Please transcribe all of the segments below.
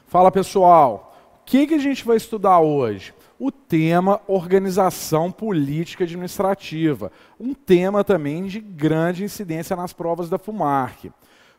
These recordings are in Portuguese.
Fala pessoal, o que a gente vai estudar hoje? O tema organização política administrativa, um tema também de grande incidência nas provas da FUMARC.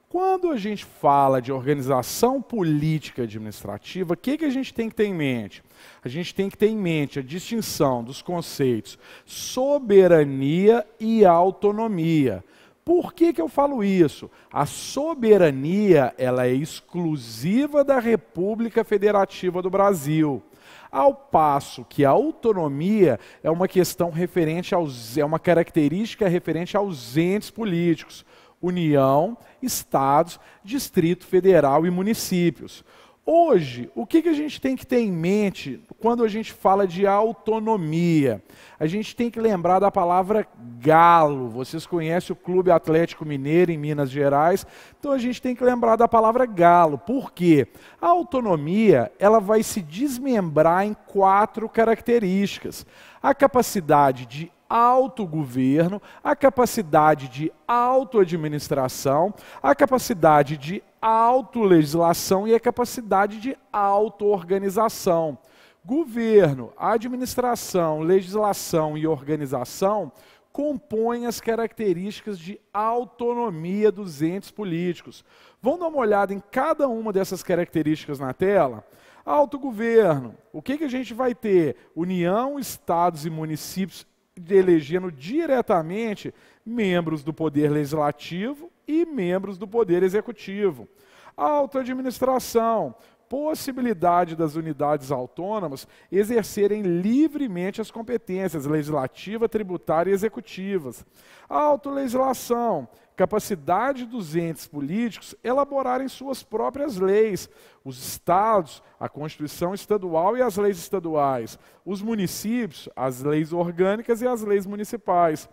Quando a gente fala de organização política administrativa, o que a gente tem que ter em mente? A gente tem que ter em mente a distinção dos conceitos soberania e autonomia. Por que eu falo isso? A soberania ela é exclusiva da República Federativa do Brasil, ao passo que a autonomia é uma questão referente é uma característica referente aos entes políticos, União, Estados, Distrito Federal e municípios. Hoje, o que a gente tem que ter em mente quando a gente fala de autonomia? A gente tem que lembrar da palavra galo. Vocês conhecem o Clube Atlético Mineiro em Minas Gerais, então a gente tem que lembrar da palavra galo. Por quê? A autonomia ela vai se desmembrar em 4 características. A capacidade de autogoverno, a capacidade de autoadministração, a capacidade de autolegislação e a capacidade de autoorganização. Governo, administração, legislação e organização compõem as características de autonomia dos entes políticos. Vamos dar uma olhada em cada uma dessas características na tela? Autogoverno, o que a gente vai ter? União, estados e municípios elegendo diretamente membros do Poder Legislativo e membros do Poder Executivo. Autoadministração, possibilidade das unidades autônomas exercerem livremente as competências legislativa, tributária e executivas. Autolegislação, capacidade dos entes políticos elaborarem suas próprias leis, os estados, a Constituição estadual e as leis estaduais, os municípios, as leis orgânicas e as leis municipais,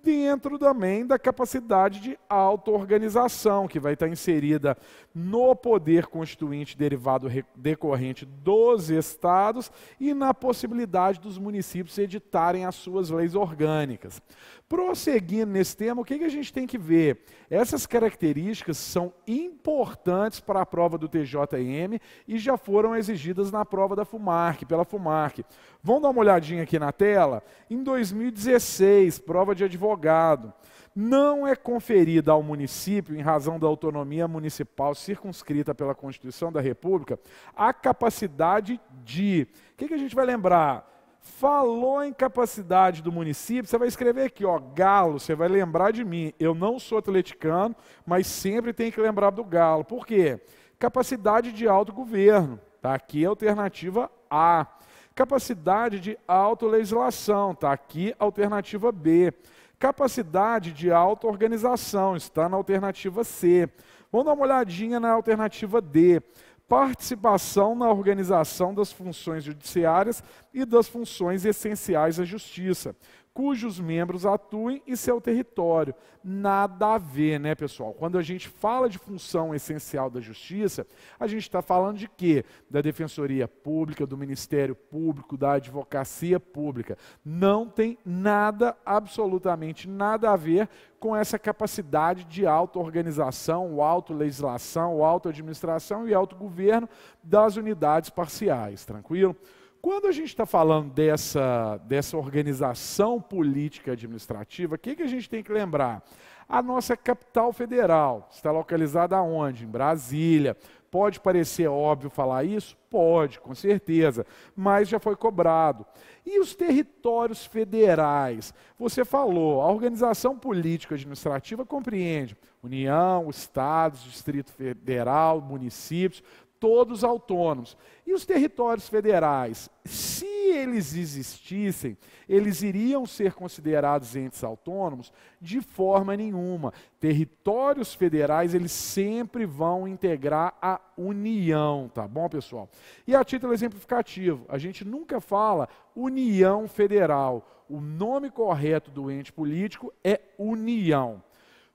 dentro também da capacidade de auto-organização, que vai estar inserida no poder constituinte derivado decorrente dos estados e na possibilidade dos municípios editarem as suas leis orgânicas. Prosseguindo nesse tema, o que a gente tem que ver? Essas características são importantes para a prova do TJM e já foram exigidas na prova da FUMARC, pela FUMARC. Vamos dar uma olhadinha aqui na tela? Em 2016, prova de advogado. Não é conferida ao município, em razão da autonomia municipal circunscrita pela Constituição da República, a capacidade de... O que a gente vai lembrar? Falou em capacidade do município, você vai escrever aqui, ó, Galo, você vai lembrar de mim. Eu não sou atleticano, mas sempre tem que lembrar do Galo. Por quê? Capacidade de autogoverno, tá? Aqui é a alternativa A. Capacidade de autolegislação, tá? Aqui a alternativa B. Capacidade de auto-organização, está na alternativa C. Vamos dar uma olhadinha na alternativa D. Participação na organização das funções judiciárias e das funções essenciais à justiça, cujos membros atuem em seu território. Nada a ver, né, pessoal? Quando a gente fala de função essencial da justiça, a gente está falando de quê? Da Defensoria Pública, do Ministério Público, da Advocacia Pública. Não tem nada, absolutamente nada a ver com essa capacidade de auto-organização, auto-legislação, auto-administração e autogoverno das unidades parciais, tranquilo? Quando a gente está falando dessa organização política administrativa, o que a gente tem que lembrar? A nossa capital federal está localizada onde? Em Brasília. Pode parecer óbvio falar isso? Pode, com certeza, mas já foi cobrado. E os territórios federais? Você falou, a organização política administrativa compreende União, Estados, Distrito Federal, municípios, todos autônomos. E os territórios federais, se eles existissem, eles iriam ser considerados entes autônomos? De forma nenhuma. Territórios federais, eles sempre vão integrar a União, tá bom, pessoal? E a título exemplificativo, a gente nunca fala União Federal. O nome correto do ente político é União.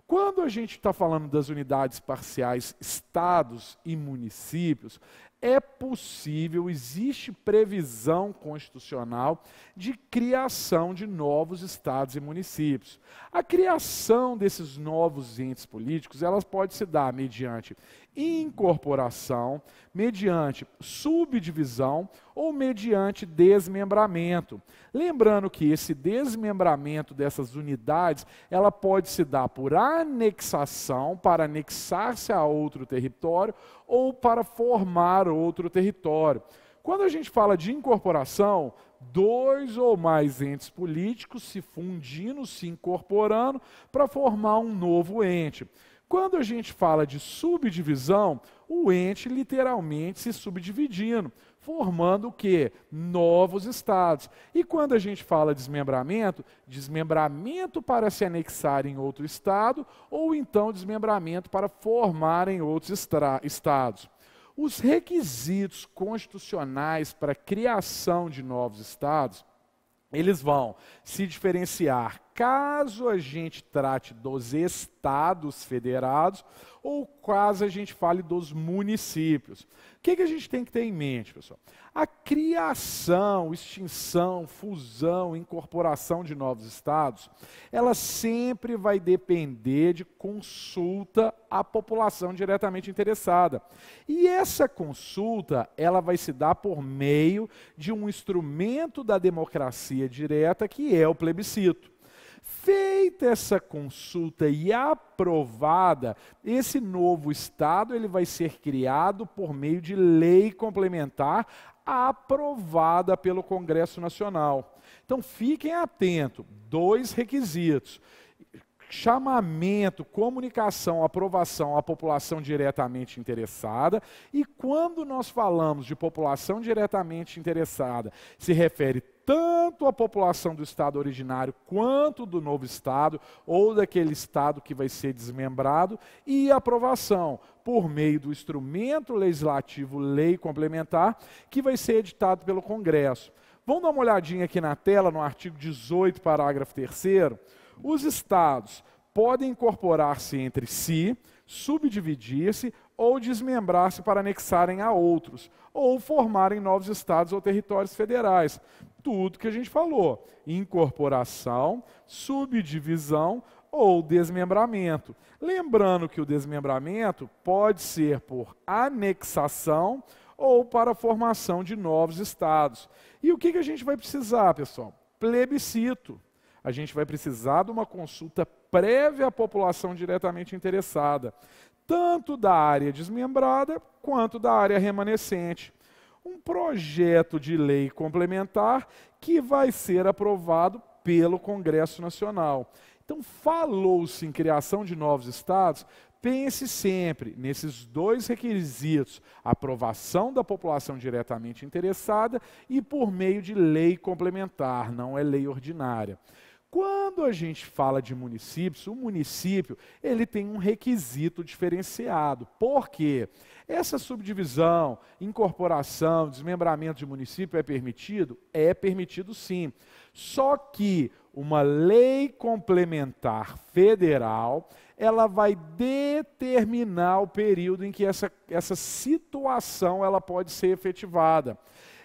Quando a gente está falando das unidades parciais, estados e municípios, é possível, existe previsão constitucional de criação de novos estados e municípios. A criação desses novos entes políticos, elas pode se dar mediante incorporação, mediante subdivisão ou mediante desmembramento. Lembrando que esse desmembramento dessas unidades, ela pode se dar por anexação, para anexar-se a outro território, ou para formar outro território. Quando a gente fala de incorporação, dois ou mais entes políticos se fundindo, se incorporando para formar um novo ente. Quando a gente fala de subdivisão, o ente literalmente se subdividindo, formando o quê? Novos estados. E quando a gente fala desmembramento, desmembramento para se anexar em outro estado, ou então desmembramento para formar em outros estados. Os requisitos constitucionais para a criação de novos estados, eles vão se diferenciar caso a gente trate dos estados federados ou caso a gente fale dos municípios. O que a gente tem que ter em mente, pessoal? A criação, extinção, fusão, incorporação de novos estados, ela sempre vai depender de consulta à população diretamente interessada. E essa consulta, ela vai se dar por meio de um instrumento da democracia direta, que é o plebiscito. Feita essa consulta e aprovada, esse novo Estado ele vai ser criado por meio de lei complementar aprovada pelo Congresso Nacional. Então fiquem atentos, dois requisitos: chamamento, comunicação, aprovação à população diretamente interessada. E quando nós falamos de população diretamente interessada, se refere tanto à população do estado originário quanto do novo estado ou daquele estado que vai ser desmembrado, e aprovação por meio do instrumento legislativo lei complementar que vai ser editado pelo Congresso. Vamos dar uma olhadinha aqui na tela, no artigo 18, parágrafo 3º. Os estados podem incorporar-se entre si, subdividir-se ou desmembrar-se para anexarem a outros, ou formarem novos estados ou territórios federais. Tudo que a gente falou: incorporação, subdivisão ou desmembramento. Lembrando que o desmembramento pode ser por anexação ou para a formação de novos estados. E o que a gente vai precisar, pessoal? Plebiscito. A gente vai precisar de uma consulta prévia à população diretamente interessada, tanto da área desmembrada quanto da área remanescente. Um projeto de lei complementar que vai ser aprovado pelo Congresso Nacional. Então, falou-se em criação de novos estados, pense sempre nesses dois requisitos: aprovação da população diretamente interessada e por meio de lei complementar, não é lei ordinária. Quando a gente fala de municípios, o município ele tem um requisito diferenciado. Por quê? Essa subdivisão, incorporação, desmembramento de município é permitido? É permitido sim. Só que uma lei complementar federal, ela vai determinar o período em que essa situação ela pode ser efetivada.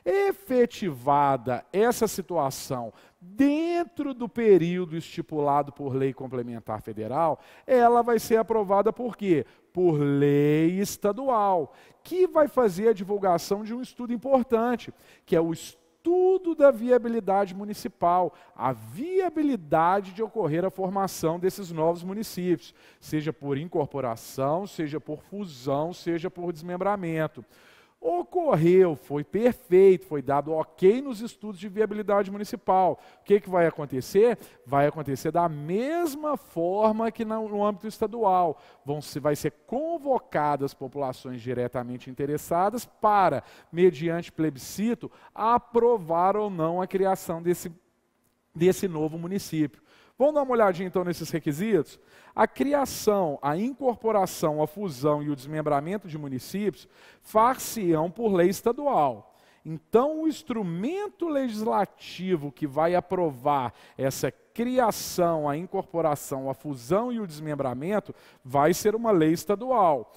Efetivada essa situação dentro do período estipulado por lei complementar federal, ela vai ser aprovada por quê? Por lei estadual, que vai fazer a divulgação de um estudo importante, que é o estudo da viabilidade municipal, a viabilidade de ocorrer a formação desses novos municípios, seja por incorporação, seja por fusão, seja por desmembramento. Ocorreu, foi perfeito, foi dado ok nos estudos de viabilidade municipal. O que vai acontecer? Vai acontecer da mesma forma que no âmbito estadual. Vai ser convocadas populações diretamente interessadas para, mediante plebiscito, aprovar ou não a criação desse novo município. Vamos dar uma olhadinha então nesses requisitos? A criação, a incorporação, a fusão e o desmembramento de municípios far-se-ão por lei estadual. Então, o instrumento legislativo que vai aprovar essa criação, a incorporação, a fusão e o desmembramento vai ser uma lei estadual.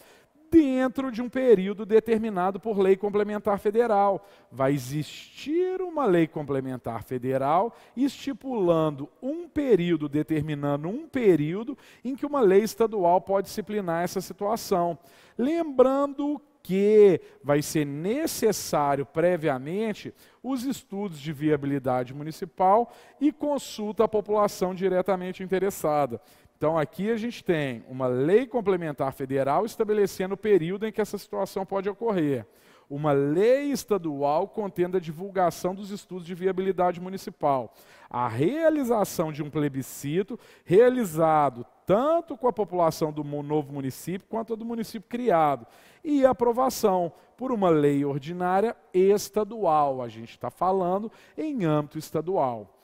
dentro de um período determinado por lei complementar federal. Vai existir uma lei complementar federal estipulando um período, determinando um período em que uma lei estadual pode disciplinar essa situação. Lembrando que vai ser necessário previamente os estudos de viabilidade municipal e consulta à população diretamente interessada. Então, aqui a gente tem uma lei complementar federal estabelecendo o período em que essa situação pode ocorrer. Uma lei estadual contendo a divulgação dos estudos de viabilidade municipal. A realização de um plebiscito realizado tanto com a população do novo município quanto a do município criado. E a aprovação por uma lei ordinária estadual. A gente está falando em âmbito estadual.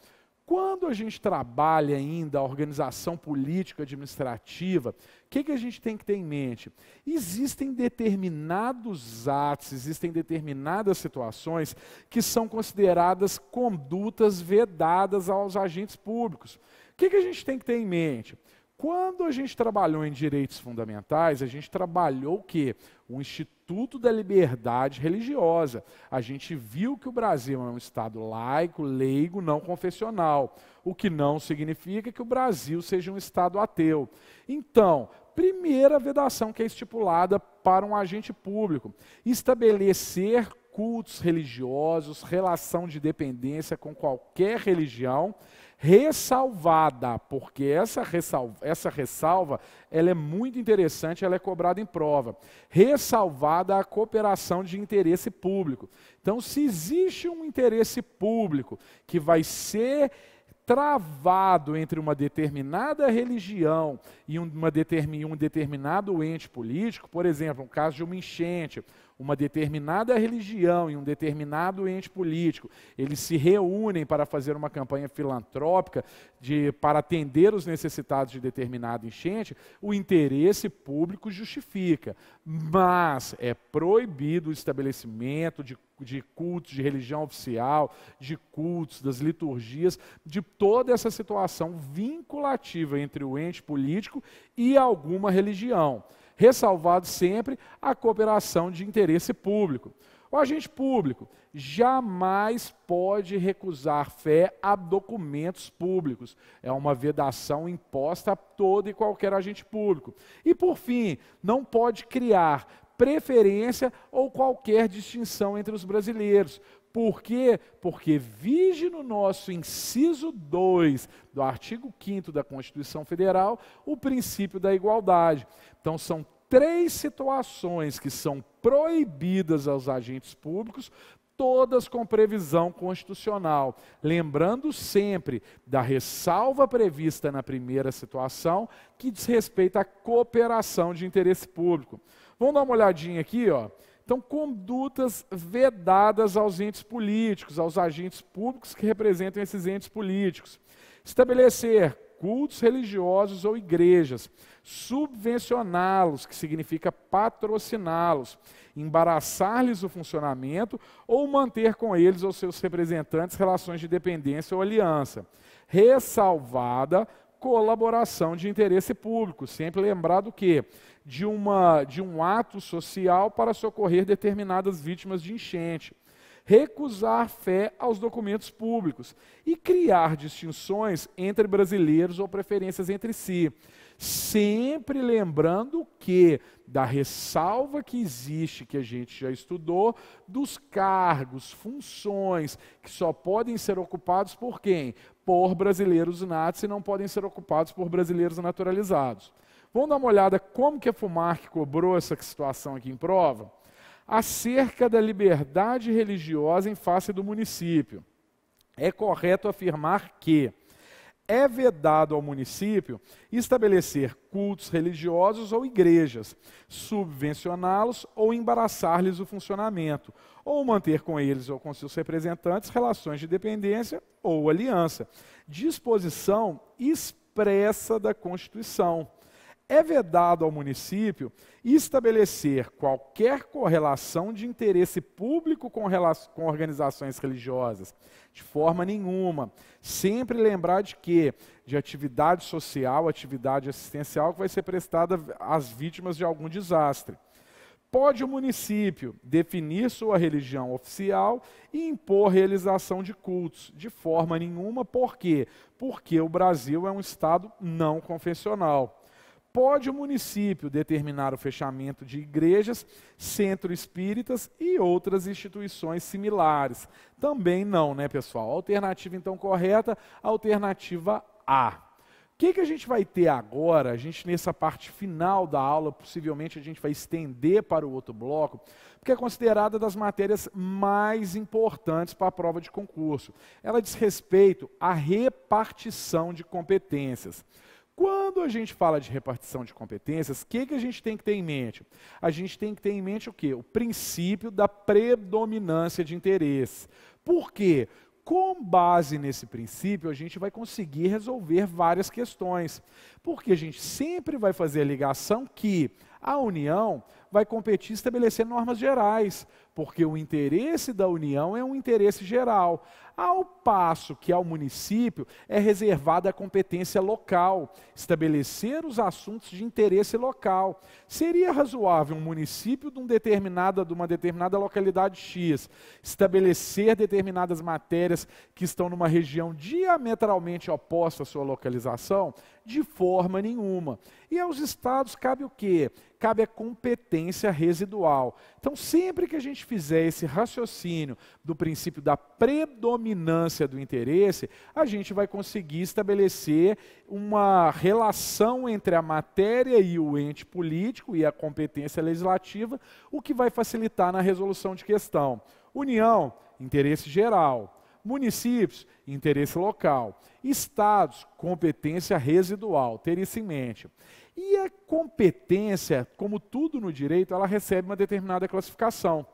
Quando a gente trabalha ainda a organização política administrativa, o que a gente tem que ter em mente? Existem determinados atos, existem determinadas situações que são consideradas condutas vedadas aos agentes públicos. O que a gente tem que ter em mente? Quando a gente trabalhou em direitos fundamentais, a gente trabalhou o quê? O Instituto da Liberdade Religiosa. A gente viu que o Brasil é um Estado laico, leigo, não confessional, o que não significa que o Brasil seja um Estado ateu. Então, primeira vedação que é estipulada para um agente público, estabelecer cultos religiosos, relação de dependência com qualquer religião, ressalvada, porque essa ressalva ela é muito interessante, ela é cobrada em prova. Ressalvada a cooperação de interesse público. Então, se existe um interesse público que vai ser travado entre uma determinada religião e um determinado ente político, por exemplo, no caso de uma enchente, uma determinada religião e um determinado ente político, eles se reúnem para fazer uma campanha filantrópica para atender os necessitados de determinada enchente, o interesse público justifica. Mas é proibido o estabelecimento de cultos de religião oficial, de cultos, das liturgias, de toda essa situação vinculativa entre o ente político e alguma religião. Ressalvado sempre a cooperação de interesse público. O agente público jamais pode recusar fé a documentos públicos. É uma vedação imposta a todo e qualquer agente público. E, por fim, não pode criar preferência ou qualquer distinção entre os brasileiros. Por quê? Porque vige no nosso inciso 2 do artigo 5º da Constituição Federal o princípio da igualdade. Então, são 3 situações que são proibidas aos agentes públicos, todas com previsão constitucional. Lembrando sempre da ressalva prevista na primeira situação, que diz respeito à cooperação de interesse público. Vamos dar uma olhadinha aqui, ó. Então, condutas vedadas aos entes políticos, aos agentes públicos que representam esses entes políticos. Estabelecer cultos religiosos ou igrejas, subvencioná-los, que significa patrociná-los, embaraçar-lhes o funcionamento ou manter com eles ou seus representantes relações de dependência ou aliança. Ressalvada colaboração de interesse público, sempre lembrado que de um ato social para socorrer determinadas vítimas de enchente. Recusar fé aos documentos públicos e criar distinções entre brasileiros ou preferências entre si. Sempre lembrando que, da ressalva que existe, que a gente já estudou, dos cargos, funções, que só podem ser ocupados por quem? Por brasileiros natos e não podem ser ocupados por brasileiros naturalizados. Vamos dar uma olhada como que a FUMARC cobrou essa situação aqui em prova? Acerca da liberdade religiosa em face do município. É correto afirmar que é vedado ao município estabelecer cultos religiosos ou igrejas, subvencioná-los ou embaraçar-lhes o funcionamento, ou manter com eles ou com seus representantes relações de dependência ou aliança. Disposição expressa da Constituição. É vedado ao município estabelecer qualquer correlação de interesse público com organizações religiosas, de forma nenhuma. Sempre lembrar de que de atividade social, atividade assistencial que vai ser prestada às vítimas de algum desastre. Pode o município definir sua religião oficial e impor realização de cultos? De forma nenhuma. Por quê? Porque o Brasil é um estado não confessional. Pode o município determinar o fechamento de igrejas, centros espíritas e outras instituições similares? Também não, né, pessoal? Alternativa, então, correta, alternativa A. O que a gente vai ter agora? A gente, nessa parte final da aula, possivelmente a gente vai estender para o outro bloco, porque é considerada das matérias mais importantes para a prova de concurso. Ela diz respeito à repartição de competências. Quando a gente fala de repartição de competências, o que a gente tem que ter em mente? A gente tem que ter em mente o quê? O princípio da predominância de interesse. Por quê? Com base nesse princípio, a gente vai conseguir resolver várias questões. Porque a gente sempre vai fazer a ligação que a União vai competir estabelecendo normas gerais, porque o interesse da União é um interesse geral, ao passo que ao município é reservada a competência local, estabelecer os assuntos de interesse local. Seria razoável um município de uma determinada localidade X estabelecer determinadas matérias que estão numa região diametralmente oposta à sua localização? De forma nenhuma. E aos estados cabe o quê? Cabe a competência residual. Então, sempre que a gente fizer esse raciocínio do princípio da predominância do interesse, a gente vai conseguir estabelecer uma relação entre a matéria e o ente político e a competência legislativa, o que vai facilitar na resolução de questão. União, interesse geral. Municípios, interesse local. Estados, competência residual, ter isso em mente. E a competência, como tudo no direito, ela recebe uma determinada classificação.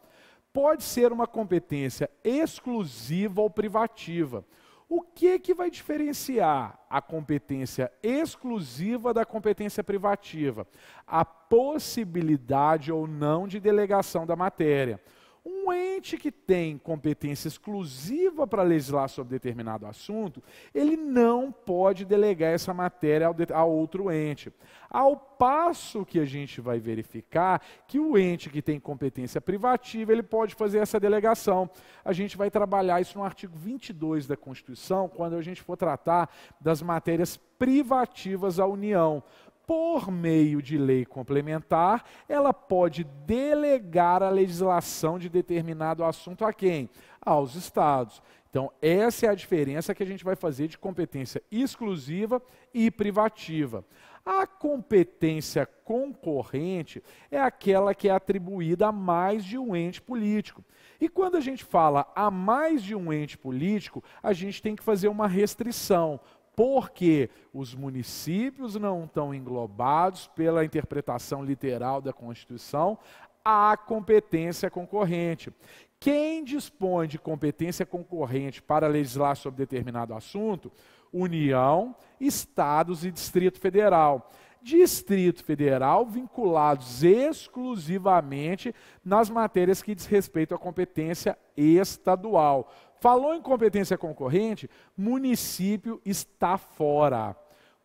Pode ser uma competência exclusiva ou privativa. O que vai diferenciar a competência exclusiva da competência privativa? A possibilidade ou não de delegação da matéria. Um ente que tem competência exclusiva para legislar sobre determinado assunto, ele não pode delegar essa matéria a outro ente. Ao passo que a gente vai verificar que o ente que tem competência privativa, ele pode fazer essa delegação. A gente vai trabalhar isso no artigo 22 da Constituição, quando a gente for tratar das matérias privativas à União. Por meio de lei complementar, ela pode delegar a legislação de determinado assunto a quem? Aos estados. Então, essa é a diferença que a gente vai fazer de competência exclusiva e privativa. A competência concorrente é aquela que é atribuída a mais de um ente político. E quando a gente fala a mais de um ente político, a gente tem que fazer uma restrição. Porque os municípios não estão englobados pela interpretação literal da Constituição à competência concorrente. Quem dispõe de competência concorrente para legislar sobre determinado assunto? União, Estados e Distrito Federal. Distrito Federal vinculados exclusivamente nas matérias que diz respeito à competência estadual. Falou em competência concorrente, município está fora.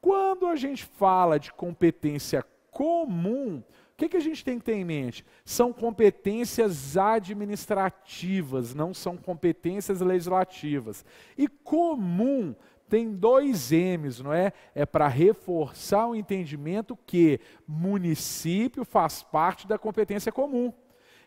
Quando a gente fala de competência comum, o que a gente tem que ter em mente? São competências administrativas, não são competências legislativas. E comum tem dois M's, não é? É para reforçar o entendimento que município faz parte da competência comum.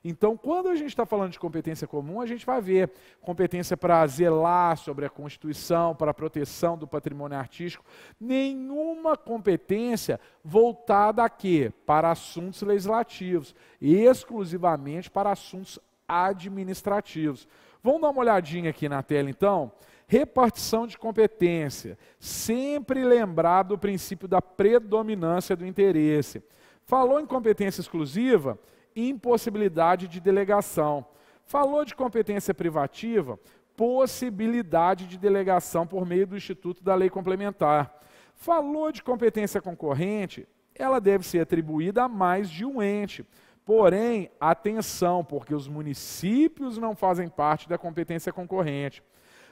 Então, quando a gente está falando de competência comum, a gente vai ver competência para zelar sobre a Constituição, para a proteção do patrimônio artístico, nenhuma competência voltada a quê? Para assuntos legislativos, exclusivamente para assuntos administrativos. Vamos dar uma olhadinha aqui na tela, então? Repartição de competência, sempre lembrar do princípio da predominância do interesse. Falou em competência exclusiva? Impossibilidade de delegação. Falou de competência privativa? Possibilidade de delegação por meio do Instituto da Lei Complementar. Falou de competência concorrente? Ela deve ser atribuída a mais de um ente. Porém, atenção, porque os municípios não fazem parte da competência concorrente.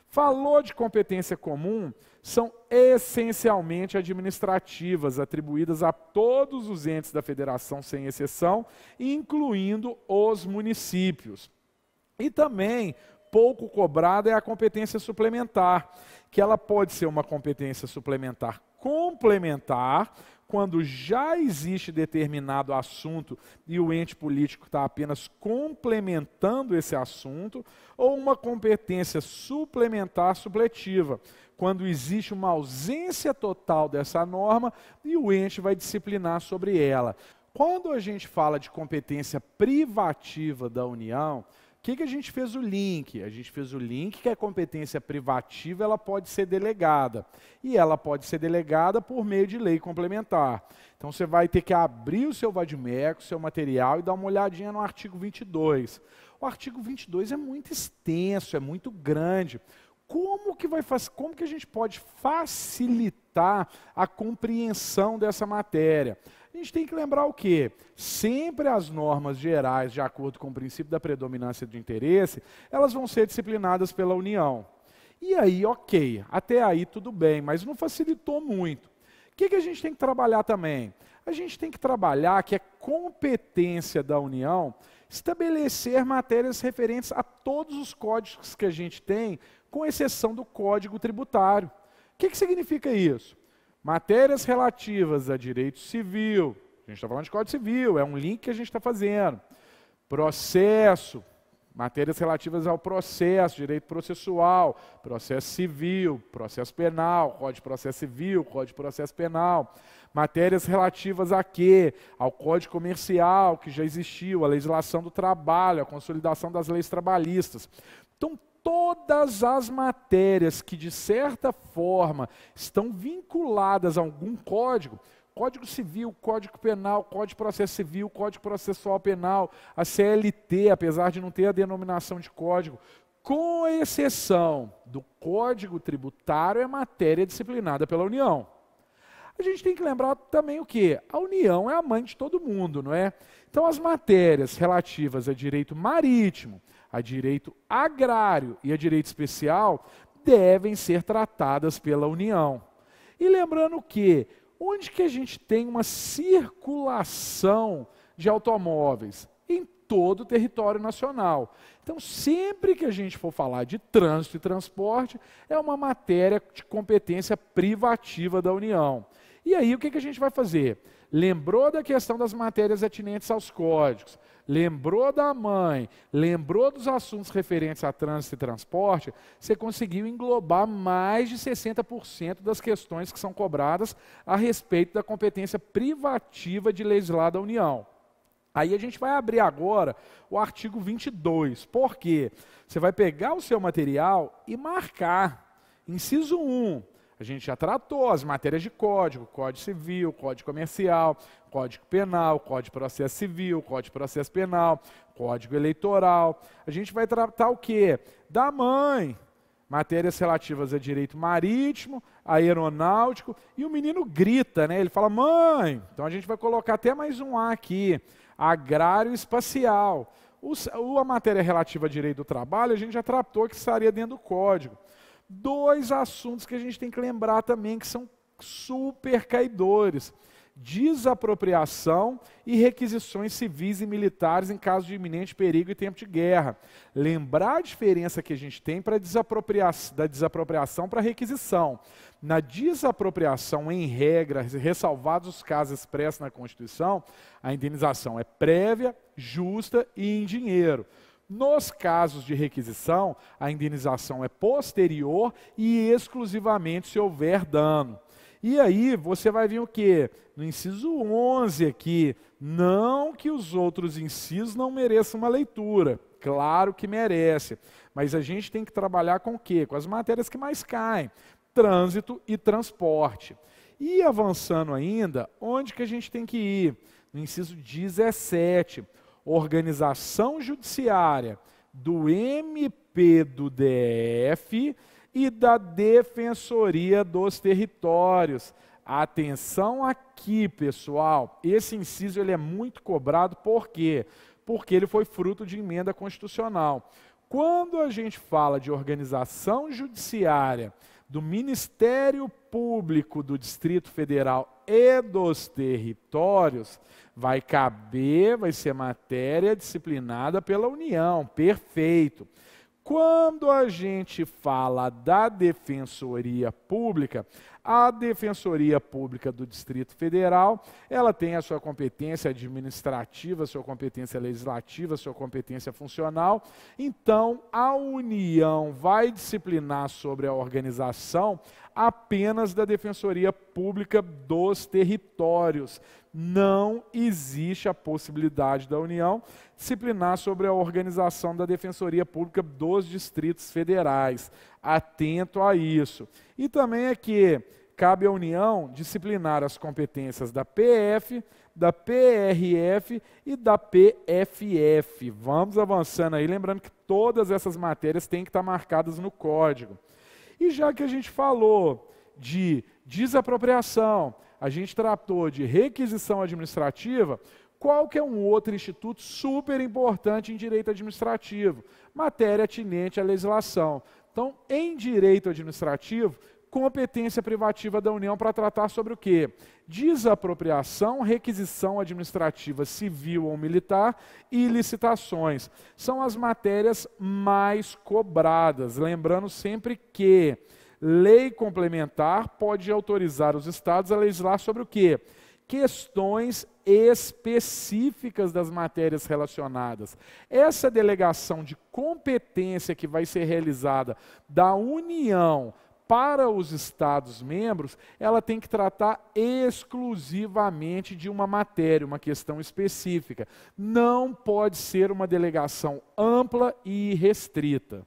Falou de competência comum? são essencialmente administrativas, atribuídas a todos os entes da federação, sem exceção, incluindo os municípios. E também, pouco cobrada é a competência suplementar, que ela pode ser uma competência suplementar complementar, quando já existe determinado assunto e o ente político está apenas complementando esse assunto, ou uma competência suplementar supletiva, quando existe uma ausência total dessa norma e o ente vai disciplinar sobre ela. Quando a gente fala de competência privativa da União, o que a gente fez o link? A gente fez o link que a competência privativa ela pode ser delegada. E ela pode ser delegada por meio de lei complementar. Então você vai ter que abrir o seu vadimeco, o seu material e dar uma olhadinha no artigo 22. O artigo 22 é muito extenso, é muito grande. Como que a gente pode facilitar a compreensão dessa matéria? A gente tem que lembrar o quê? Sempre as normas gerais, de acordo com o princípio da predominância de interesse, elas vão ser disciplinadas pela União. E aí, ok, até aí tudo bem, mas não facilitou muito. O que a gente tem que trabalhar também? A gente tem que trabalhar que é competência da União estabelecer matérias referentes a todos os códigos que a gente tem, com exceção do Código Tributário. O que significa isso? Matérias relativas a direito civil, a gente está falando de Código Civil, é um link que a gente está fazendo. Processo, matérias relativas ao processo, direito processual, processo civil, processo penal, Código de Processo Civil, Código de Processo Penal. Matérias relativas a quê? Ao Código Comercial, que já existiu, a legislação do trabalho, a consolidação das leis trabalhistas. Então, todas as matérias que, de certa forma, estão vinculadas a algum código, Código Civil, Código Penal, Código de Processo Civil, Código Processual Penal, a CLT, apesar de não ter a denominação de código, com exceção do Código Tributário, é matéria disciplinada pela União. A gente tem que lembrar também o quê? A União é a mãe de todo mundo, não é? Então, as matérias relativas a direito marítimo, a direito agrário e a direito especial devem ser tratadas pela União. E lembrando que, onde que a gente tem uma circulação de automóveis? Em todo o território nacional. Então, sempre que a gente for falar de trânsito e transporte, é uma matéria de competência privativa da União. E aí, o que a gente vai fazer? Lembrou da questão das matérias atinentes aos códigos, lembrou da mãe, lembrou dos assuntos referentes a trânsito e transporte, você conseguiu englobar mais de 60% das questões que são cobradas a respeito da competência privativa de legislar da União. Aí a gente vai abrir agora o artigo 22. Por quê? Você vai pegar o seu material e marcar. Inciso 1. A gente já tratou as matérias de código, Código Civil, Código Comercial, Código Penal, Código de Processo Civil, Código de Processo Penal, Código Eleitoral. A gente vai tratar o quê? Da mãe, matérias relativas a direito marítimo, aeronáutico, e o menino grita, né? Ele fala, mãe, então a gente vai colocar até mais um A aqui, agrário e espacial. A matéria relativa a direito do trabalho, a gente já tratou que estaria dentro do código. Dois assuntos que a gente tem que lembrar também, que são super caidores: desapropriação e requisições civis e militares em caso de iminente perigo e tempo de guerra. Lembrar a diferença que a gente tem da desapropriação para a requisição. Na desapropriação, em regra, ressalvados os casos expressos na Constituição, a indenização é prévia, justa e em dinheiro. Nos casos de requisição, a indenização é posterior e exclusivamente se houver dano. E aí você vai ver o quê? No inciso 11 aqui, não que os outros incisos não mereçam uma leitura. Claro que merece, mas a gente tem que trabalhar com o quê? Com as matérias que mais caem: trânsito e transporte. E avançando ainda, onde que a gente tem que ir? No inciso 17. Organização judiciária do MP do DF e da Defensoria dos Territórios. Atenção aqui, pessoal, esse inciso ele é muito cobrado, por quê? Porque ele foi fruto de emenda constitucional. Quando a gente fala de organização judiciária do Ministério Público do Distrito Federal e dos territórios, vai ser matéria disciplinada pela União, perfeito. Quando a gente fala da Defensoria Pública, a Defensoria Pública do Distrito Federal, ela tem a sua competência administrativa, a sua competência legislativa, a sua competência funcional. Então, a União vai disciplinar sobre a organização apenas da Defensoria Pública dos territórios. Não existe a possibilidade da União disciplinar sobre a organização da Defensoria Pública dos Distritos Federais. Atento a isso. E também é que cabe à União disciplinar as competências da PF, da PRF e da PFF. Vamos avançando aí, lembrando que todas essas matérias têm que estar marcadas no código. E já que a gente falou de desapropriação, a gente tratou de requisição administrativa, qual que é um outro instituto super importante em direito administrativo? Matéria atinente à legislação. Então, em direito administrativo, competência privativa da União para tratar sobre o quê? Desapropriação, requisição administrativa civil ou militar e licitações. São as matérias mais cobradas. Lembrando sempre que lei complementar pode autorizar os estados a legislar sobre o quê? Questões específicas das matérias relacionadas. Essa delegação de competência que vai ser realizada da União para os Estados-membros, ela tem que tratar exclusivamente de uma matéria, uma questão específica. Não pode ser uma delegação ampla e restrita.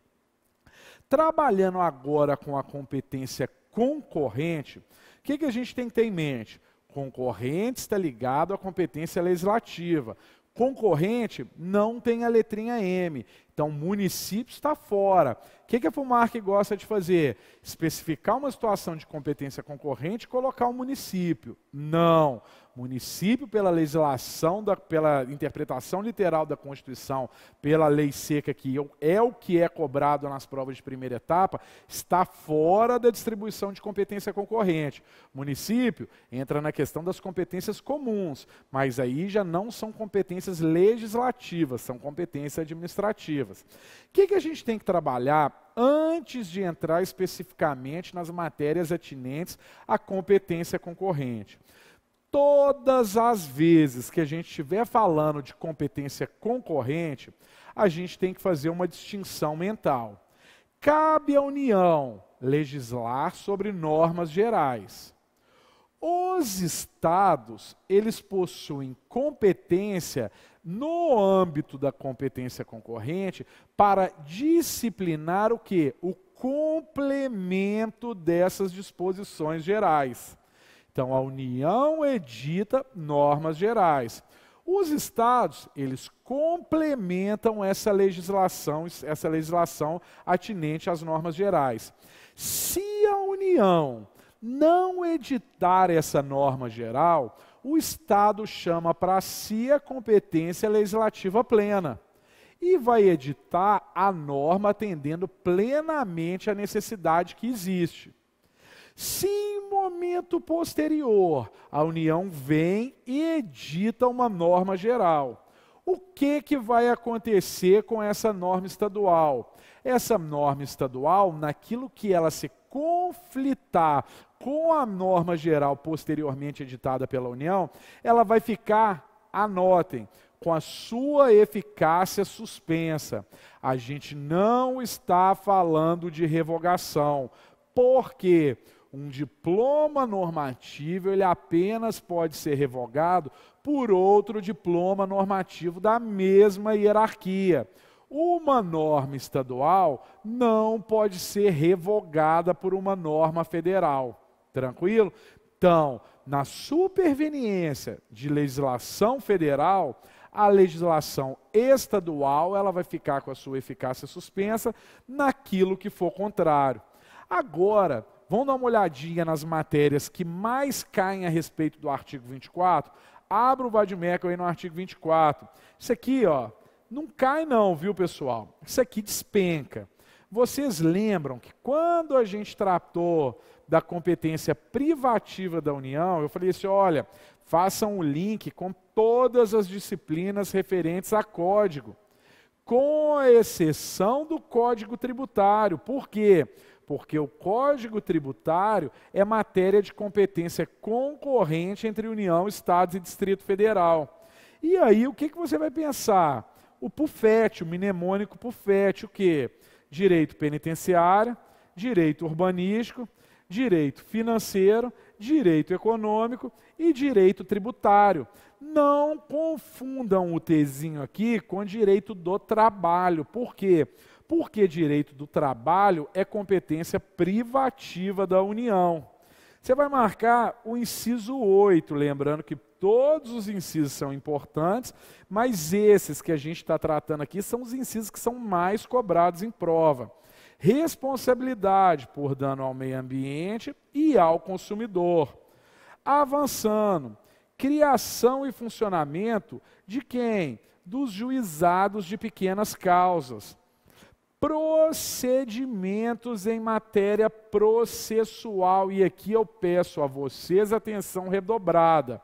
Trabalhando agora com a competência concorrente, o que a gente tem que ter em mente? Concorrente está ligado à competência legislativa. Concorrente não tem a letrinha M. Então, município está fora. O que a FUMARC gosta de fazer? Especificar uma situação de competência concorrente e colocar o município. Não. Município, pela legislação, pela interpretação literal da Constituição, pela lei seca, que é o que é cobrado nas provas de primeira etapa, está fora da distribuição de competência concorrente. Município entra na questão das competências comuns, mas aí já não são competências legislativas, são competências administrativas. O que a gente tem que trabalhar antes de entrar especificamente nas matérias atinentes à competência concorrente? Todas as vezes que a gente estiver falando de competência concorrente, a gente tem que fazer uma distinção mental. Cabe à União legislar sobre normas gerais. Os estados, eles possuem competência no âmbito da competência concorrente para disciplinar o quê? O complemento dessas disposições gerais. Então, a União edita normas gerais. Os estados, eles complementam essa legislação atinente às normas gerais. Se a União não editar essa norma geral, o Estado chama para si a competência legislativa plena e vai editar a norma atendendo plenamente à necessidade que existe. Se em momento posterior a União vem e edita uma norma geral, o que vai acontecer com essa norma estadual? Essa norma estadual, naquilo que ela se conflitar com a norma geral posteriormente editada pela União, ela vai ficar, anotem, com a sua eficácia suspensa. A gente não está falando de revogação, porque um diploma normativo ele apenas pode ser revogado por outro diploma normativo da mesma hierarquia. Uma norma estadual não pode ser revogada por uma norma federal. Tranquilo? Então, na superveniência de legislação federal, a legislação estadual ela vai ficar com a sua eficácia suspensa naquilo que for contrário. Agora, vamos dar uma olhadinha nas matérias que mais caem a respeito do artigo 24. Abra o vade-mecum aí no artigo 24. Isso aqui, ó, não cai não, viu, pessoal? Isso aqui despenca. Vocês lembram que quando a gente tratou da competência privativa da União, eu falei assim, olha, façam um link com todas as disciplinas referentes a código, com exceção do Código Tributário. Por quê? Porque o Código Tributário é matéria de competência concorrente entre União, Estados e Distrito Federal. E aí, o que você vai pensar? O PUFET, o mnemônico PUFET, o quê? Direito penitenciário, direito urbanístico, direito financeiro, direito econômico e direito tributário. Não confundam o Tzinho aqui com direito do trabalho. Por quê? Porque direito do trabalho é competência privativa da União. Você vai marcar o inciso 8, lembrando que todos os incisos são importantes, mas esses que a gente está tratando aqui são os incisos que são mais cobrados em prova. Responsabilidade por dano ao meio ambiente e ao consumidor. Avançando, criação e funcionamento de quem? Dos juizados de pequenas causas. Procedimentos em matéria processual. E aqui eu peço a vocês atenção redobrada,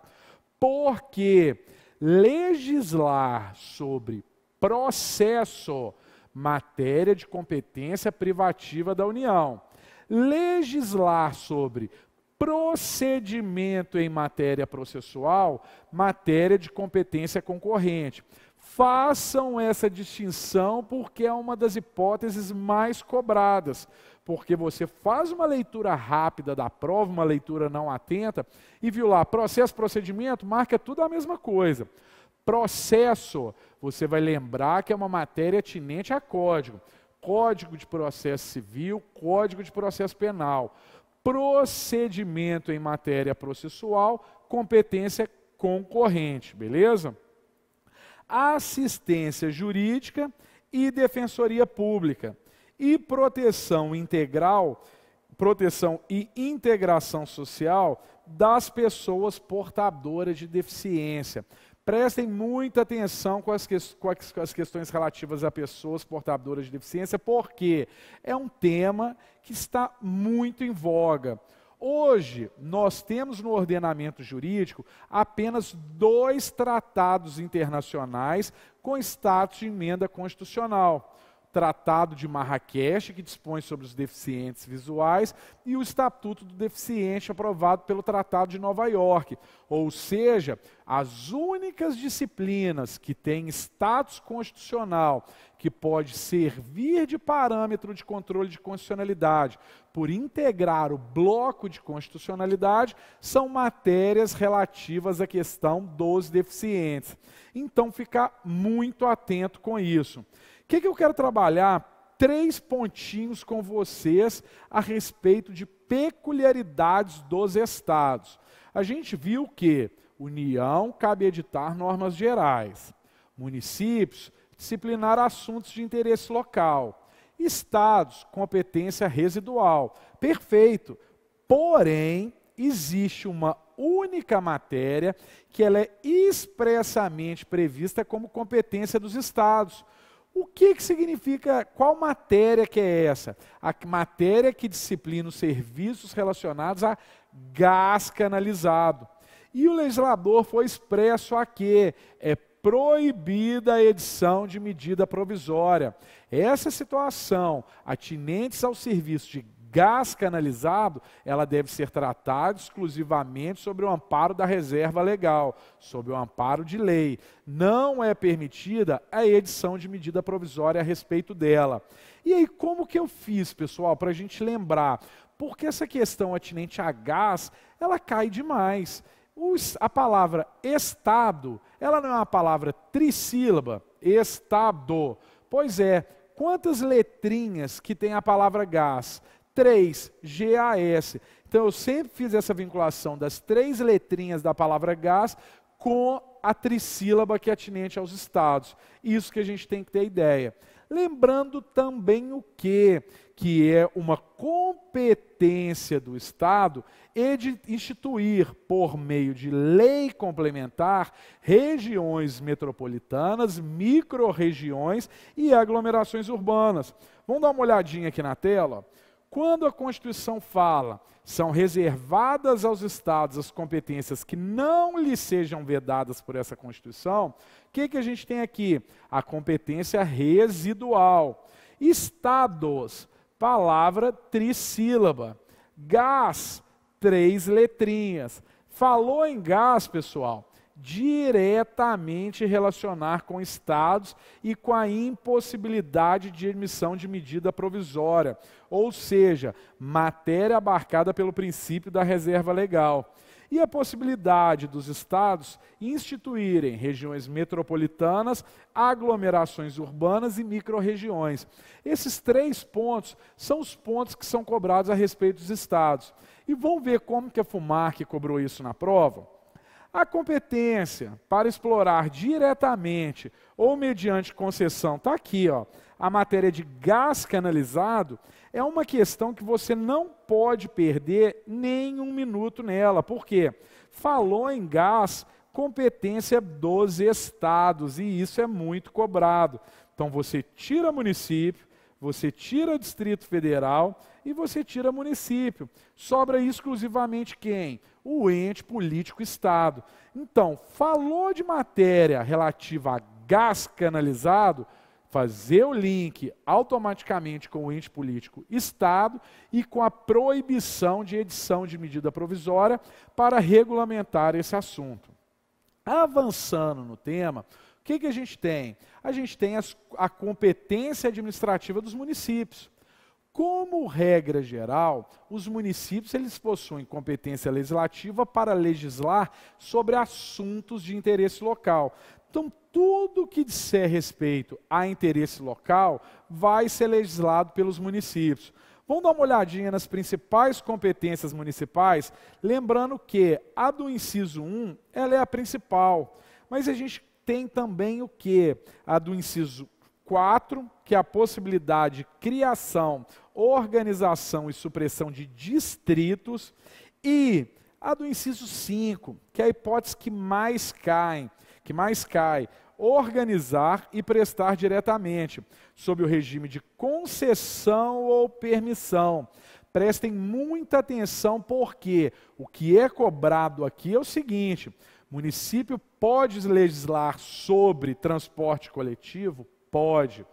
porque legislar sobre processo, matéria de competência privativa da União, legislar sobre procedimento em matéria processual, matéria de competência concorrente. Façam essa distinção porque é uma das hipóteses mais cobradas, porque você faz uma leitura rápida da prova, uma leitura não atenta, e viu lá, processo, procedimento, marca tudo a mesma coisa. Processo, você vai lembrar que é uma matéria atinente a código. Código de processo civil, Código de processo penal. Procedimento em matéria processual, competência concorrente, beleza? Assistência jurídica e defensoria pública. E proteção integral, proteção e integração social das pessoas portadoras de deficiência. Prestem muita atenção com as questões relativas a pessoas portadoras de deficiência, porque é um tema que está muito em voga. Hoje, nós temos no ordenamento jurídico apenas 2 tratados internacionais com status de emenda constitucional. O Tratado de Marrakech, que dispõe sobre os deficientes visuais, e o Estatuto do Deficiente, aprovado pelo Tratado de Nova York. Ou seja, as únicas disciplinas que têm status constitucional, que pode servir de parâmetro de controle de constitucionalidade, por integrar o bloco de constitucionalidade, são matérias relativas à questão dos deficientes. Então, ficar muito atento com isso. O que eu quero trabalhar? 3 pontinhos com vocês a respeito de peculiaridades dos estados. A gente viu que União cabe editar normas gerais, municípios disciplinar assuntos de interesse local, estados competência residual. Perfeito. Porém, existe uma única matéria que ela é expressamente prevista como competência dos estados. O que significa, qual matéria que é essa? A matéria que disciplina os serviços relacionados a gás canalizado. E o legislador foi expresso a que é proibida a edição de medida provisória. Essa situação, atinentes ao serviço de gás canalizado, ela deve ser tratada exclusivamente sobre o amparo da reserva legal, sob o amparo de lei. Não é permitida a edição de medida provisória a respeito dela. E aí, como que eu fiz, pessoal, para a gente lembrar? Porque essa questão atinente a gás, ela cai demais. A palavra estado, ela não é uma palavra trissílaba, estado. Pois é, quantas letrinhas que tem a palavra gás? 3, G-A-S. Então, eu sempre fiz essa vinculação das 3 letrinhas da palavra gás com a trissílaba que é atinente aos estados. Isso que a gente tem que ter ideia. Lembrando também o quê? Que é uma competência do Estado de instituir, por meio de lei complementar, regiões metropolitanas, micro-regiões e aglomerações urbanas. Vamos dar uma olhadinha aqui na tela? Quando a Constituição fala, são reservadas aos Estados as competências que não lhes sejam vedadas por essa Constituição, o que a gente tem aqui? A competência residual. Estados, palavra trissílaba. Gás, 3 letrinhas. Falou em gás, pessoal, diretamente relacionar com estados e com a impossibilidade de emissão de medida provisória, ou seja, matéria abarcada pelo princípio da reserva legal. E a possibilidade dos estados instituírem regiões metropolitanas, aglomerações urbanas e micro-regiões. Esses 3 pontos são os pontos que são cobrados a respeito dos estados. E vamos ver como que a FUMARC cobrou isso na prova? A competência para explorar diretamente ou mediante concessão, está aqui, ó, a matéria de gás canalizado, é uma questão que você não pode perder nem um minuto nela. Por quê? Falou em gás, competência dos estados, e isso é muito cobrado. Então você tira município, você tira Distrito Federal e você tira município. Sobra exclusivamente quem? O ente político Estado. Então, falou de matéria relativa a gás canalizado, fazer o link automaticamente com o ente político Estado e com a proibição de edição de medida provisória para regulamentar esse assunto. Avançando no tema, o que a gente tem? A gente tem a competência administrativa dos municípios. Como regra geral, os municípios eles possuem competência legislativa para legislar sobre assuntos de interesse local. Então, tudo que disser respeito a interesse local vai ser legislado pelos municípios. Vamos dar uma olhadinha nas principais competências municipais, lembrando que a do inciso 1, ela é a principal, mas a gente tem também o quê? A do inciso 4, que é a possibilidade de criação, organização e supressão de distritos, e a do inciso 5, que é a hipótese que mais cai, organizar e prestar diretamente, sob o regime de concessão ou permissão. Prestem muita atenção, porque o que é cobrado aqui é o seguinte: o município pode legislar sobre transporte coletivo? Pode.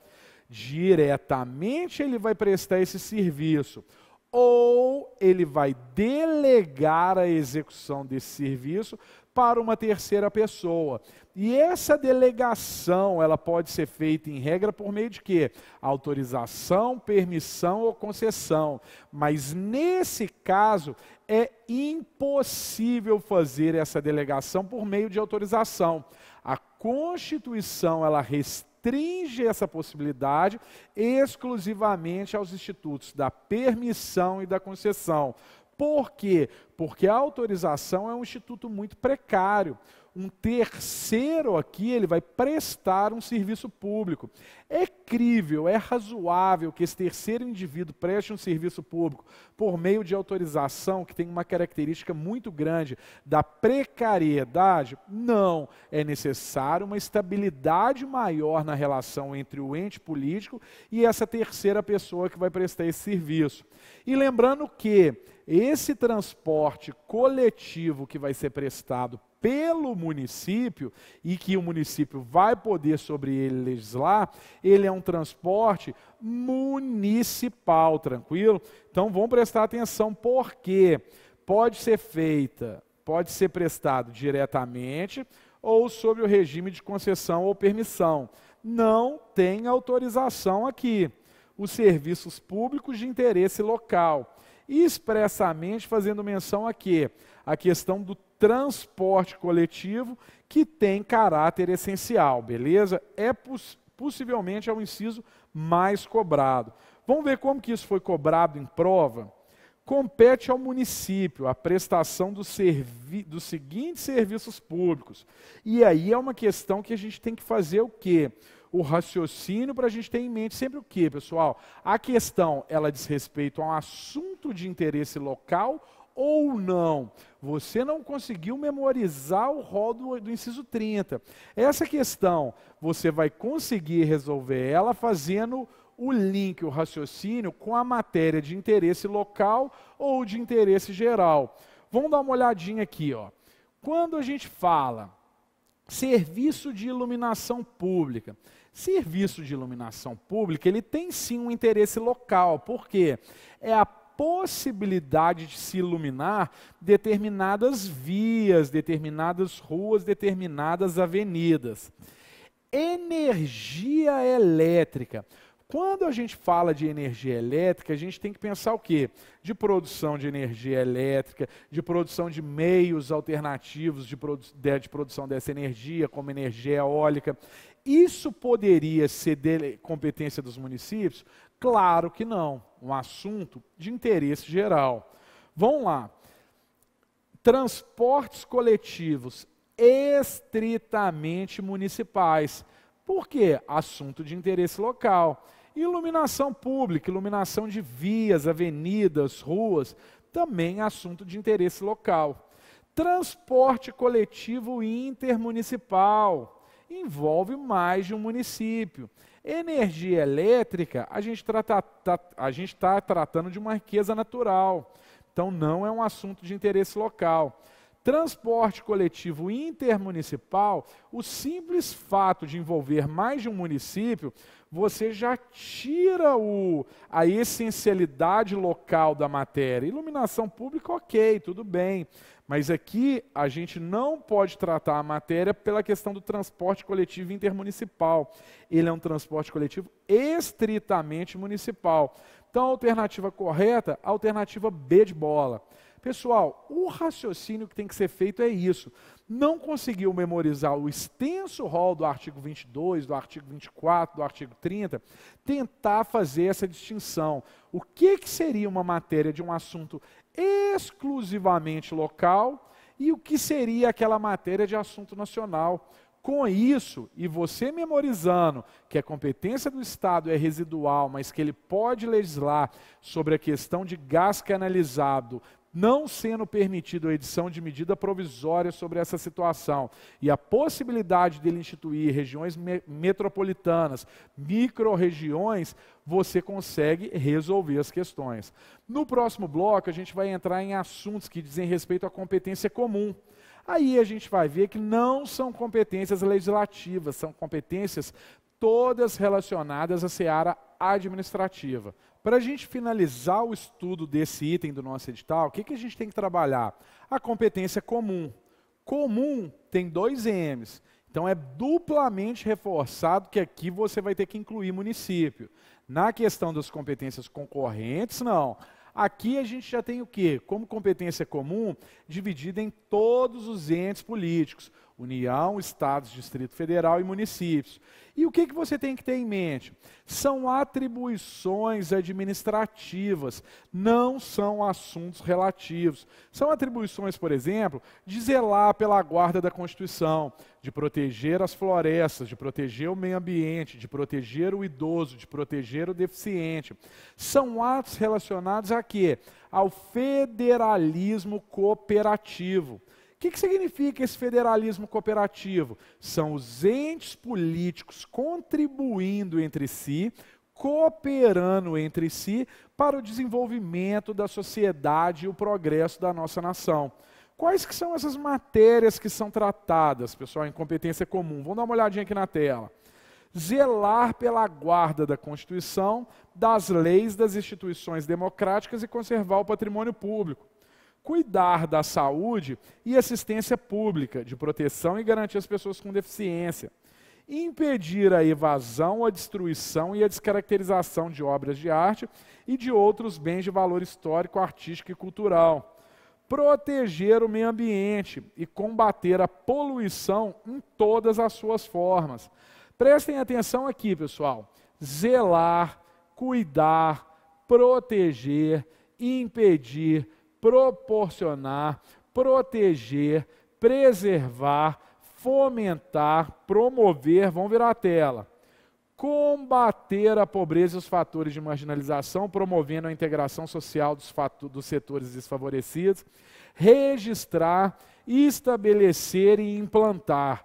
Diretamente ele vai prestar esse serviço, ou ele vai delegar a execução desse serviço para uma terceira pessoa. E essa delegação, ela pode ser feita em regra por meio de quê? Autorização, permissão ou concessão. Mas nesse caso, é impossível fazer essa delegação por meio de autorização. A Constituição, ela restringe essa possibilidade exclusivamente aos institutos da permissão e da concessão. Por quê? Porque a autorização é um instituto muito precário. Um terceiro aqui, ele vai prestar um serviço público. É crível, é razoável que esse terceiro indivíduo preste um serviço público por meio de autorização, que tem uma característica muito grande da precariedade? Não. É necessário uma estabilidade maior na relação entre o ente político e essa terceira pessoa que vai prestar esse serviço. E lembrando que esse transporte coletivo que vai ser prestado pelo município e que o município vai poder sobre ele legislar, ele é um transporte municipal, tranquilo? Então vamos prestar atenção, porque pode ser prestado diretamente ou sob o regime de concessão ou permissão. Não tem autorização aqui. Os serviços públicos de interesse local. Expressamente fazendo menção aqui, a questão do transporte coletivo, que tem caráter essencial, beleza? Possivelmente é o inciso mais cobrado. Vamos ver como que isso foi cobrado em prova? Compete ao município a prestação dos seguintes serviços públicos. E aí é uma questão que a gente tem que fazer o quê? o raciocínio para a gente ter em mente sempre o quê, pessoal? A questão, ela diz respeito a um assunto de interesse local ou não? Você não conseguiu memorizar o rol do inciso 30. Essa questão, você vai conseguir resolver ela fazendo o link, o raciocínio, com a matéria de interesse local ou de interesse geral. Vamos dar uma olhadinha aqui, ó. Quando a gente fala serviço de iluminação pública, serviço de iluminação pública, ele tem sim um interesse local, porque é a possibilidade de se iluminar determinadas vias, determinadas ruas, determinadas avenidas. Energia elétrica. Quando a gente fala de energia elétrica, a gente tem que pensar o quê? De produção de energia elétrica, de produção de meios alternativos de produção dessa energia, como energia eólica. Isso poderia ser competência dos municípios? Claro que não. Um assunto de interesse geral. Vamos lá. Transportes coletivos estritamente municipais. Por quê? Assunto de interesse local. Iluminação pública, iluminação de vias, avenidas, ruas, também assunto de interesse local. Transporte coletivo intermunicipal, envolve mais de um município. Energia elétrica, a gente está tratando de uma riqueza natural, então não é um assunto de interesse local. Transporte coletivo intermunicipal, o simples fato de envolver mais de um município, você já tira a essencialidade local da matéria. Iluminação pública, ok, tudo bem. Mas aqui a gente não pode tratar a matéria pela questão do transporte coletivo intermunicipal. Ele é um transporte coletivo estritamente municipal. Então, a alternativa correta, a alternativa B de bola. Pessoal, o raciocínio que tem que ser feito é isso. Não conseguiu memorizar o extenso rol do artigo 22, do artigo 24, do artigo 30, tentar fazer essa distinção. O que seria uma matéria de um assunto exclusivamente local e o que seria aquela matéria de assunto nacional. Com isso, e você memorizando que a competência do Estado é residual, mas que ele pode legislar sobre a questão de gás canalizado, não sendo permitido a edição de medida provisória sobre essa situação, e a possibilidade dele instituir regiões metropolitanas, micro-regiões, você consegue resolver as questões. No próximo bloco, a gente vai entrar em assuntos que dizem respeito à competência comum. Aí a gente vai ver que não são competências legislativas, são competências todas relacionadas à seara administrativa. Para a gente finalizar o estudo desse item do nosso edital, o que a gente tem que trabalhar? A competência comum. Comum tem 2 M's, então é duplamente reforçado que aqui você vai ter que incluir município. Na questão das competências concorrentes, não. Aqui a gente já tem o quê? Como competência comum, dividida em todos os entes políticos, União, Estados, Distrito Federal e municípios. E o que você tem que ter em mente? São atribuições administrativas, não são assuntos relativos. São atribuições, por exemplo, de zelar pela guarda da Constituição, de proteger as florestas, de proteger o meio ambiente, de proteger o idoso, de proteger o deficiente. São atos relacionados a quê? Ao federalismo cooperativo. O que significa esse federalismo cooperativo? São os entes políticos contribuindo entre si, cooperando entre si para o desenvolvimento da sociedade e o progresso da nossa nação. Quais que são essas matérias que são tratadas, pessoal, em competência comum? Vamos dar uma olhadinha aqui na tela. Zelar pela guarda da Constituição, das leis, das instituições democráticas e conservar o patrimônio público. Cuidar da saúde e assistência pública, de proteção e garantir as pessoas com deficiência. Impedir a evasão, a destruição e a descaracterização de obras de arte e de outros bens de valor histórico, artístico e cultural. Proteger o meio ambiente e combater a poluição em todas as suas formas. Prestem atenção aqui, pessoal. Zelar, cuidar, proteger, impedir, proporcionar, proteger, preservar, fomentar, promover, vão virar a tela. combater a pobreza e os fatores de marginalização, promovendo a integração social dos setores desfavorecidos, registrar, estabelecer e implantar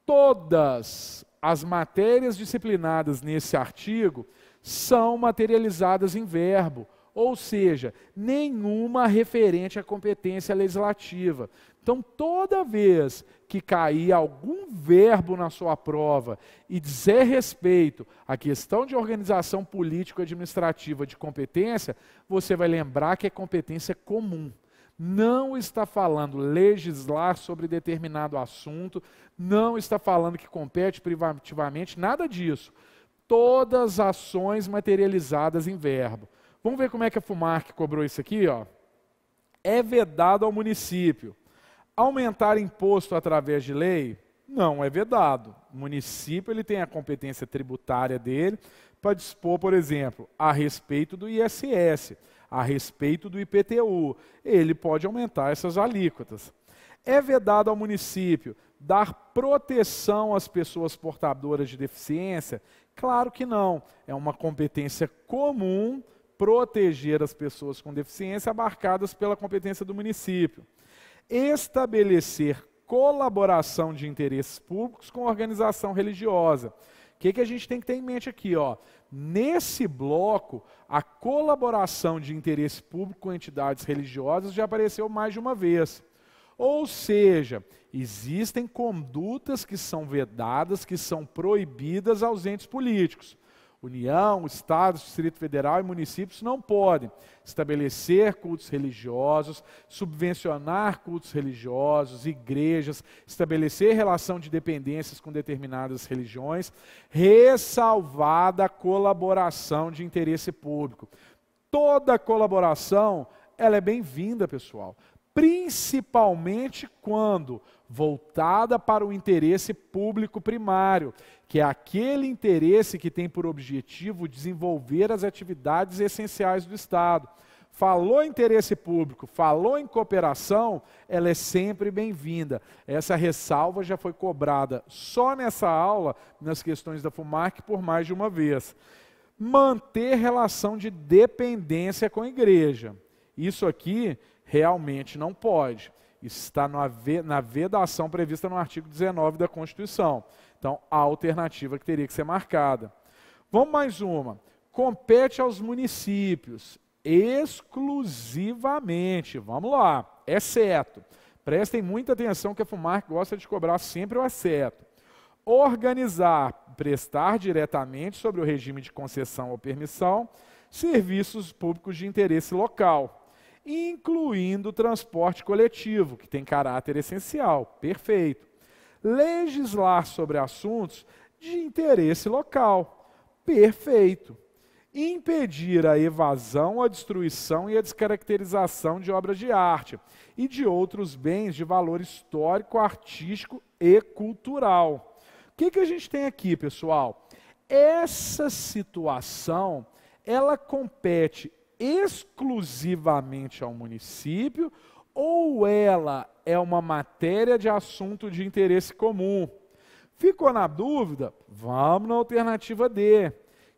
todas as matérias disciplinadas nesse artigo são materializadas em verbo, ou seja, nenhuma referente à competência legislativa. Então, toda vez que cair algum verbo na sua prova e dizer respeito à questão de organização político-administrativa de competência, você vai lembrar que é competência comum. Não está falando legislar sobre determinado assunto, não está falando que compete privativamente, nada disso. Todas ações materializadas em verbo. Vamos ver como é que a FUMARC cobrou isso aqui, ó. É vedado ao município aumentar imposto através de lei? Não é vedado. O município ele tem a competência tributária dele para dispor, por exemplo, a respeito do ISS, a respeito do IPTU. Ele pode aumentar essas alíquotas. É vedado ao município dar proteção às pessoas portadoras de deficiência? Claro que não. É uma competência comum proteger as pessoas com deficiência abarcadas pela competência do município. Estabelecer colaboração de interesses públicos com organização religiosa. O que a gente tem que ter em mente aqui, ó? Nesse bloco, a colaboração de interesse público com entidades religiosas já apareceu mais de uma vez. Ou seja, existem condutas que são vedadas, que são proibidas aos entes políticos. União, Estados, Distrito Federal e municípios não podem estabelecer cultos religiosos, subvencionar cultos religiosos, igrejas, estabelecer relação de dependências com determinadas religiões, ressalvada a colaboração de interesse público. Toda colaboração, ela é bem-vinda, pessoal, principalmente quando voltada para o interesse público primário, que é aquele interesse que tem por objetivo desenvolver as atividades essenciais do Estado. Falou em interesse público, falou em cooperação, ela é sempre bem-vinda. Essa ressalva já foi cobrada só nessa aula, nas questões da FUMARC, por mais de uma vez. Manter relação de dependência com a igreja. Isso aqui realmente não pode. Isso está na vedação prevista no artigo 19 da Constituição. Então, a alternativa que teria que ser marcada. Vamos mais uma. Compete aos municípios, exclusivamente, vamos lá, exceto. Prestem muita atenção que a FUMARC gosta de cobrar sempre o exceto. Organizar, prestar diretamente sobre o regime de concessão ou permissão, serviços públicos de interesse local, incluindo o transporte coletivo, que tem caráter essencial, perfeito. Legislar sobre assuntos de interesse local, perfeito. Impedir a evasão, a destruição e a descaracterização de obras de arte e de outros bens de valor histórico, artístico e cultural. O que a gente tem aqui, pessoal? Essa situação, ela compete exclusivamente ao município ou ela é uma matéria de assunto de interesse comum? Ficou na dúvida? Vamos na alternativa D.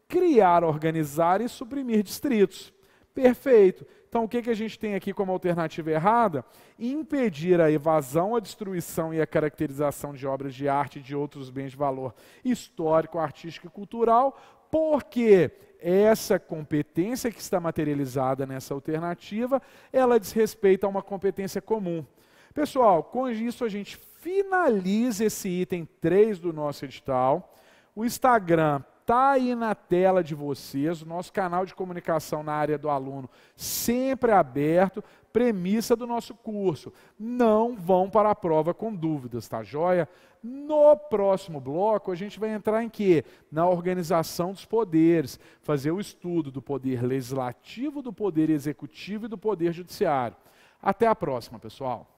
Criar, organizar e suprimir distritos. Perfeito. Então o que a gente tem aqui como alternativa errada? Impedir a evasão, a destruição e a caracterização de obras de arte e de outros bens de valor histórico, artístico e cultural, porque essa competência que está materializada nessa alternativa, ela diz respeito a uma competência comum. Pessoal, com isso a gente finaliza esse item 3 do nosso edital. O Instagram está aí na tela de vocês, o nosso canal de comunicação na área do aluno sempre aberto, premissa do nosso curso. Não vão para a prova com dúvidas, tá joia? No próximo bloco, a gente vai entrar em quê? Na organização dos poderes, fazer o estudo do poder legislativo, do poder executivo e do poder judiciário. Até a próxima, pessoal.